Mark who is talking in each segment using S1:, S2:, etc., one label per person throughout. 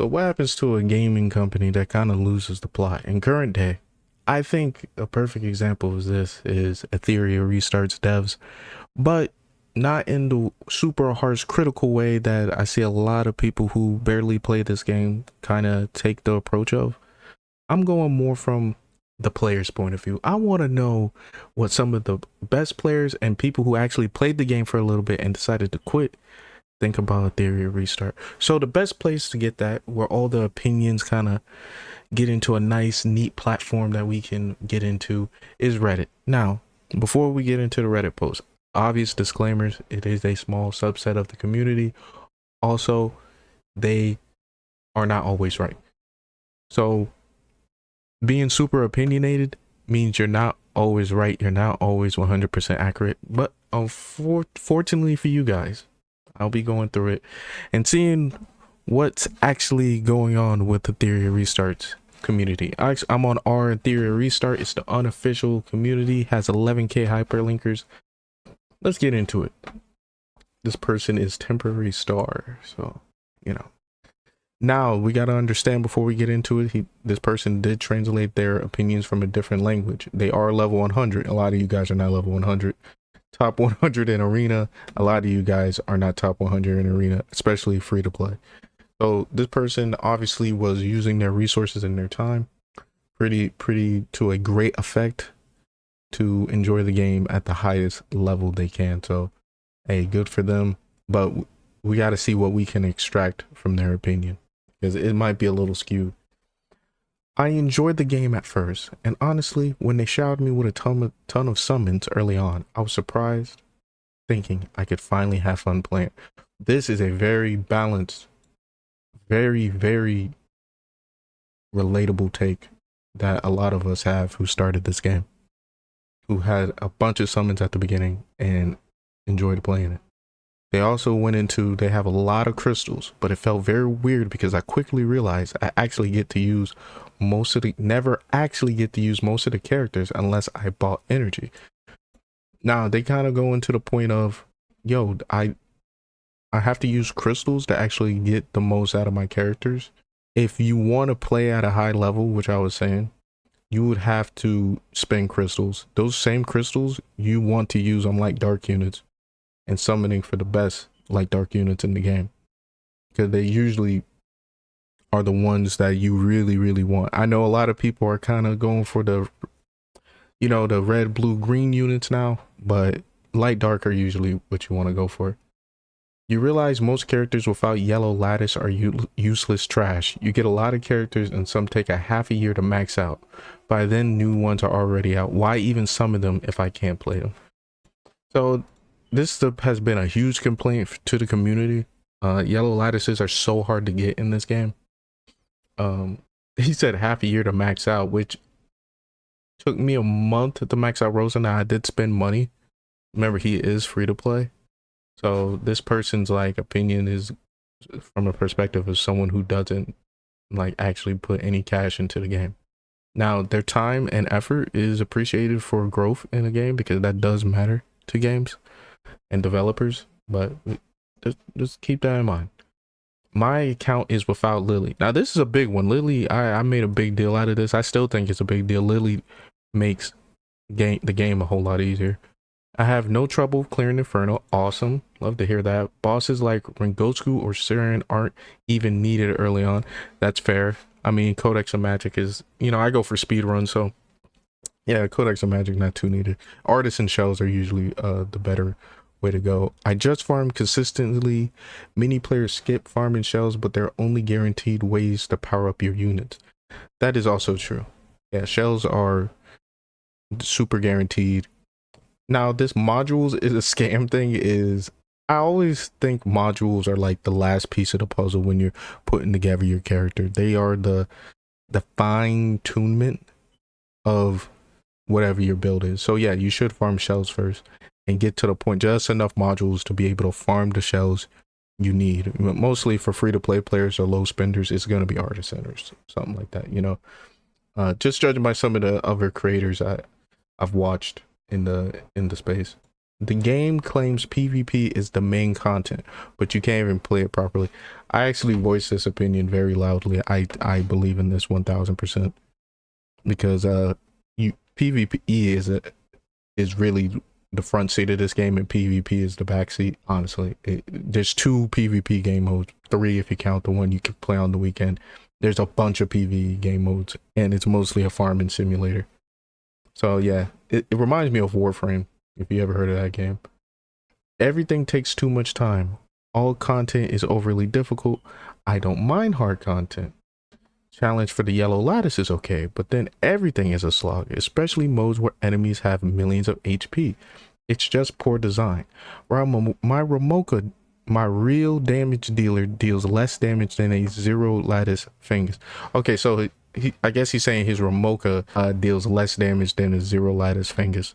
S1: So what happens to a gaming company that kind of loses the plot in current day? I think a perfect example of this is Etheria Restart's devs, but not in the super harsh critical way that I see a lot of people who barely play this game kind of take the approach of. I'm going more from the player's point of view. I want to know what some of the best players and people who actually played the game for a little bit and decided to quit think about Etheria Restart. So the best place to get that, where all the opinions kind of get into a nice, neat platform that we can get into, is Reddit. Now, before we get into the Reddit post, obvious disclaimers: it is a small subset of the community. Also, they are not always right. So being super opinionated means you're not always right. You're not always 100% accurate. But fortunately for you guys, I'll be going through it and seeing what's actually going on with the Etheria Restarts community. I'm on our Etheria Restart. It's the unofficial community, has 11k hyperlinkers. Let's get into it. This person is temporary star, so you know. Now we got to understand before we get into it, this person did translate their opinions from a different language. They are level 100. A lot of you guys are not level 100. Top 100 in arena. A lot of you guys are not top 100 in arena, especially free to play. So this person obviously was using their resources and their time pretty to a great effect to enjoy the game at the highest level they can. So hey, good for them, but we got to see what we can extract from their opinion, because it might be a little skewed. I enjoyed the game at first, and honestly, when they showered me with a ton of summons early on, I was surprised, thinking I could finally have fun playing. This is a very balanced, very relatable take that a lot of us have who started this game, who had a bunch of summons at the beginning and enjoyed playing it. They also went into, they have a lot of crystals, but it felt very weird because I quickly realized I actually get to use never actually get to use most of the characters unless I bought energy. Now they kind of go into the point of, yo, I have to use crystals to actually get the most out of my characters. If you want to play at a high level, which I was saying, you would have to spend crystals. Those same crystals you want to use on like dark units and summoning for the best like dark units in the game, because they usually are the ones that you really want. I know a lot of people are kind of going for the, you know, the red, blue, green units now, but light dark are usually what you want to go for. You realize most characters without yellow lattice are useless trash. You get a lot of characters and some take a half a year to max out. By then new ones are already out. Why even summon them if I can't play them? So this has been a huge complaint to the community. Yellow lattices are so hard to get in this game. He said half a year to max out, which took me a month to max out Rosa. Now I did spend money. Remember, he is free to play. So this person's like opinion is from a perspective of someone who doesn't like actually put any cash into the game. Now their time and effort is appreciated for growth in a game, because that does matter to games and developers, but just keep that in mind. My account is without Lily. Now this is a big one. Lily, I made a big deal out of this. I still think it's a big deal. Lily makes the game a whole lot easier. I have no trouble clearing Inferno. Awesome. Love to hear that. Bosses like Rengoku or Siren aren't even needed early on. That's fair. I mean, Codex of Magic is, you know, I go for speed run, so yeah, Codex of Magic not too needed. Artisan shells are usually the better way to go. I just farm consistently. Many players skip farming shells, but they're only guaranteed ways to power up your units. That is also true. Yeah, shells are super guaranteed. Now this modules is a scam thing. Is I always think modules are like the last piece of the puzzle when you're putting together your character. They are the fine-tunement of whatever your build is. So yeah, you should farm shells first and get to the point, just enough modules to be able to farm the shells you need. Mostly for free-to-play players or low spenders, it's going to be artisan or something like that, you know. Just judging by some of the other creators I've watched in the space. The game claims PvP is the main content, but you can't even play it properly. I actually voice this opinion very loudly. I believe in this 1000% because you PvP is really the front seat of this game, and PvP is the back seat. Honestly, there's 2 PvP game modes, 3 if you count the one you can play on the weekend. There's a bunch of PvE game modes, and it's mostly a farming simulator. So yeah, it reminds me of Warframe, if you ever heard of that game. Everything takes too much time. All content is overly difficult. I don't mind hard content. Challenge for the yellow lattice is okay, but then everything is a slog, especially modes where enemies have millions of HP. It's just poor design. My Ramoka, my real damage dealer, deals less damage than a 0 lattice fingers. Okay, so I guess he's saying his Ramoka deals less damage than a 0 lattice fingers.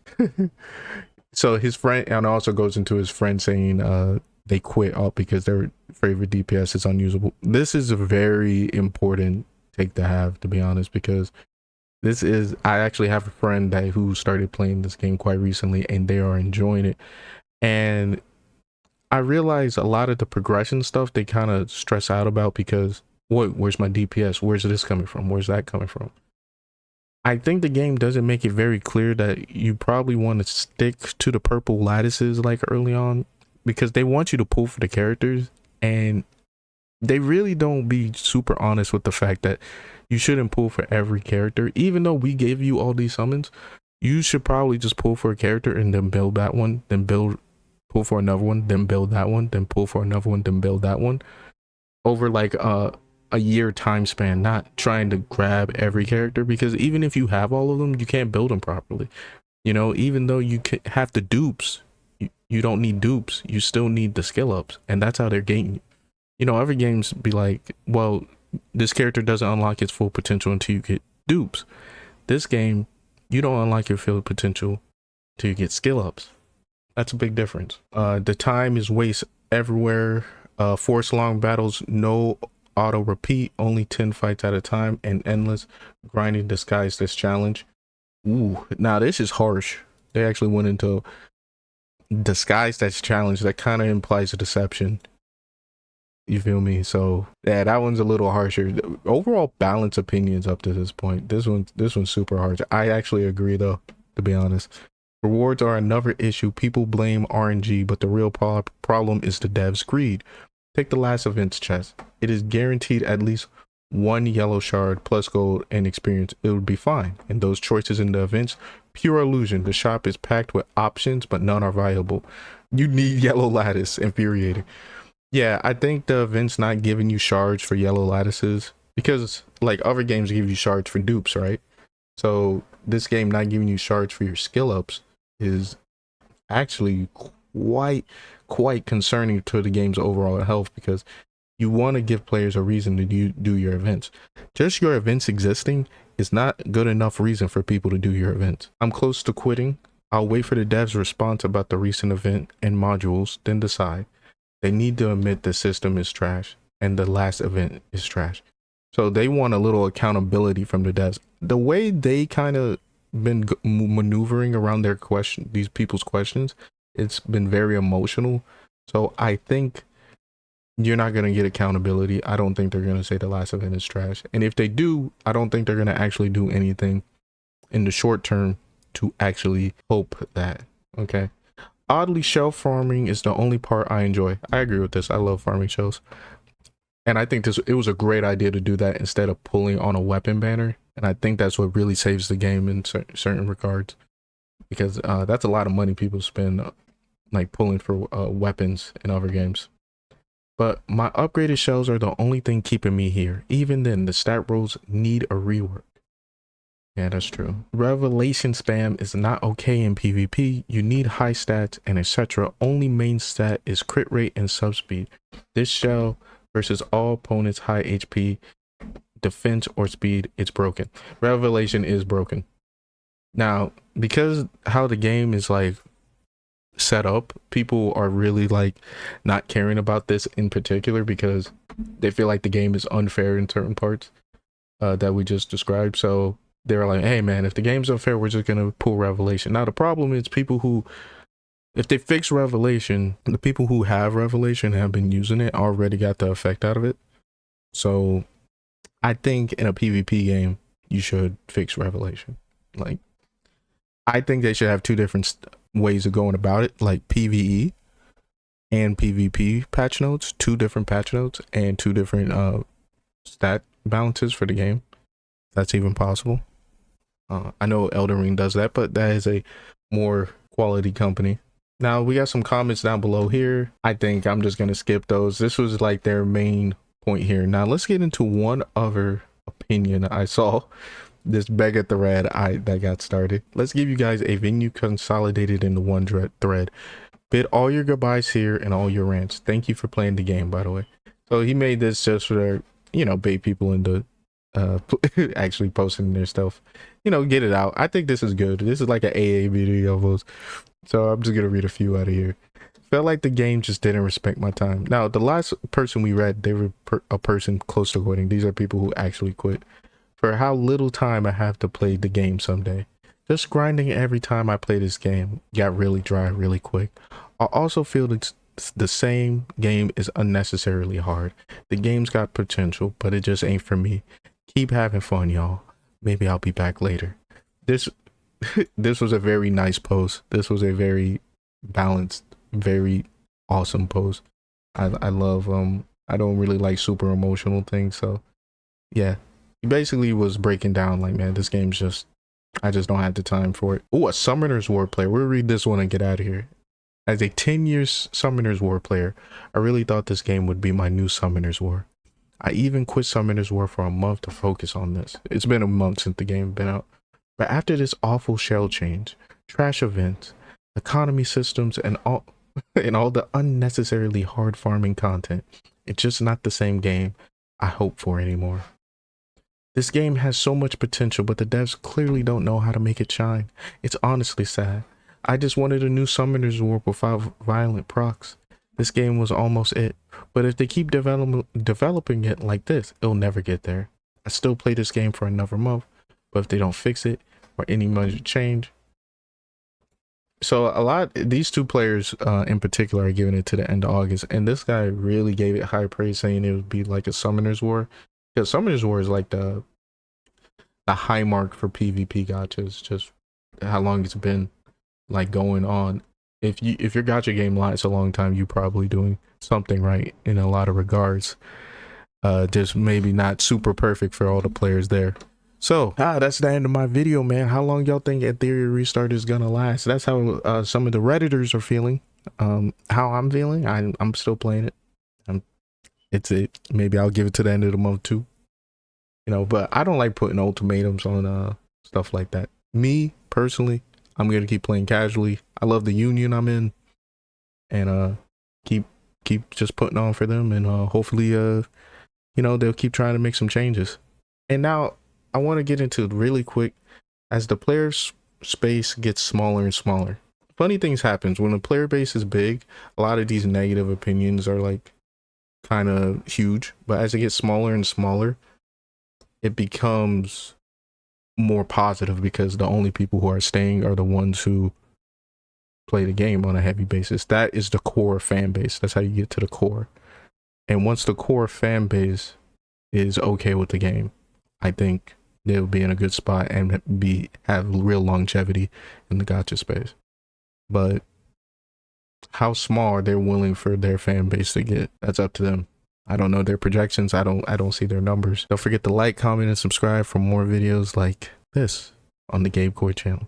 S1: So his friend, and also goes into his friend saying they quit up because their favorite DPS is unusable. This is a very important take to have, to be honest, because I actually have a friend who started playing this game quite recently, and they are enjoying it. And I realize a lot of the progression stuff they kind of stress out about because where's my DPS? Where's this coming from? Where's that coming from? I think the game doesn't make it very clear that you probably want to stick to the purple lattices like early on, because they want you to pull for the characters, and they really don't be super honest with the fact that you shouldn't pull for every character. Even though we gave you all these summons, you should probably just pull for a character and then build that one, then pull for another one, then build that one, then pull for another one, then build that one, over like a year time span, not trying to grab every character, because even if you have all of them, you can't build them properly. You know, even though you have the dupes, you don't need dupes, you still need the skill ups, and that's how they're getting you. You know, other games be like, well, this character doesn't unlock its full potential until you get dupes. This game, you don't unlock your full potential till you get skill ups. That's a big difference. The time is waste everywhere. Force long battles, no auto repeat, only 10 fights at a time, and endless grinding disguise this challenge. Ooh, now this is harsh. They actually went into disguise that's challenge. That kind of implies a deception. You feel me? So yeah, that one's a little harsher. Overall balance opinions up to this point. This one's super harsh. I actually agree though, to be honest. Rewards are another issue. People blame RNG, but the real problem is the devs' greed. Take the last event's chest. It is guaranteed at least 1 yellow shard plus gold and experience. It would be fine. And those choices in the events, pure illusion. The shop is packed with options, but none are viable. You need yellow lattice. Infuriating. Yeah, I think the event's not giving you shards for yellow lattices, because like other games give you shards for dupes, right? So this game not giving you shards for your skill ups is actually quite concerning to the game's overall health, because you want to give players a reason to do your events. Just your events existing is not good enough reason for people to do your events. I'm close to quitting. I'll wait for the devs' response about the recent event and modules, then decide. They need to admit the system is trash and the last event is trash. So they want a little accountability from the devs. The way they kind of been maneuvering around these people's questions, it's been very emotional. So I think you're not going to get accountability. I don't think they're going to say the last event is trash. And if they do, I don't think they're going to actually do anything in the short term to actually hope that. Okay. Oddly, shelf farming is the only part I enjoy. I agree with this. I love farming shells. And I think it was a great idea to do that instead of pulling on a weapon banner. And I think that's what really saves the game in certain regards. Because that's a lot of money people spend like pulling for weapons in other games. But my upgraded shells are the only thing keeping me here. Even then, the stat rolls need a rework. Yeah, that's true. Revelation spam is not okay in PvP. You need high stats and etc. Only main stat is crit rate and sub speed. This shell versus all opponents high HP, defense or speed, it's broken. Revelation is broken. Now, because how the game is like set up, people are really like not caring about this in particular because they feel like the game is unfair in certain parts that we just described. So they're like, hey man, if the game's unfair, we're just gonna pull revelation. Now the problem is people who If they fix Revelation, the people who have Revelation have been using it already got the effect out of it. So I think in a PvP game, you should fix Revelation. Like, I think they should have two different ways of going about it, like PvE and PvP patch notes, two different patch notes, and two different stat balances for the game. That's even possible. I know Elden Ring does that, but that is a more quality company. Now we got some comments down below here. I think I'm just gonna skip those. This was like their main point here. Now let's get into one other opinion I saw. This beggar thread that got started. Let's give you guys a venue consolidated into one thread. Bid all your goodbyes here and all your rants. Thank you for playing the game, by the way. So he made this just for, bait people into actually posting their stuff. Get it out. I think this is good. This is like an AA video almost. So I'm just gonna read a few out of here. Felt like the game just didn't respect my time. Now, the last person we read, they were a person close to quitting. These are people who actually quit. For how little time I have to play the game someday. Just grinding every time I play this game got really dry really quick. I also feel that the same game is unnecessarily hard. The game's got potential, but it just ain't for me. Keep having fun, y'all. Maybe I'll be back later. This was a very nice post. This was a very balanced, very awesome post. I love I don't really like super emotional things, so yeah. He basically was breaking down like, man, this game's just, I just don't have the time for it. Oh, a Summoner's War player. We'll read this one and get out of here. As a 10 years Summoner's War player, I really thought this game would be my new Summoner's War. I even quit Summoner's War for a month to focus on this. It's been a month since the game been out. But after this awful shell change, trash events, economy systems, and all the unnecessarily hard farming content, it's just not the same game I hope for anymore. This game has so much potential, but the devs clearly don't know how to make it shine. It's honestly sad. I just wanted a new Summoner's War without violent procs. This game was almost it. But if they keep developing it like this, it'll never get there. I still play this game for another month, but if they don't fix it or any major change. So these two players in particular are giving it to the end of August, and this guy really gave it high praise, saying it would be like a Summoner's War. Because Summoner's War is like the high mark for PvP gachas, just how long it's been like going on. If your gacha game lasts a long time, you're probably doing something right in a lot of regards. Just maybe not super perfect for all the players there. So that's the end of my video, man. How long y'all think Etheria Restart is gonna last? That's how some of the Redditors are feeling. How I'm feeling, I'm still playing it. Maybe I'll give it to the end of the month too, but I don't like putting ultimatums on stuff like that. Me personally, I'm gonna keep playing casually. I love the union I'm in, and keep just putting on for them, and hopefully they'll keep trying to make some changes. And now I want to get into really quick, as the player space gets smaller and smaller, funny things happens when the player base is big. A lot of these negative opinions are like kind of huge, but as it gets smaller and smaller, it becomes more positive, because the only people who are staying are the ones who play the game on a heavy basis. That is the core fan base. That's how you get to the core. And once the core fan base is okay with the game, I think they'll be in a good spot and have real longevity in the gacha space. But how small they're willing for their fan base to get, that's up to them. I don't know their projections. I don't see their numbers. Don't forget to like, comment, and subscribe for more videos like this on the Gabe Coy channel.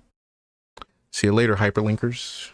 S1: See you later, hyperlinkers.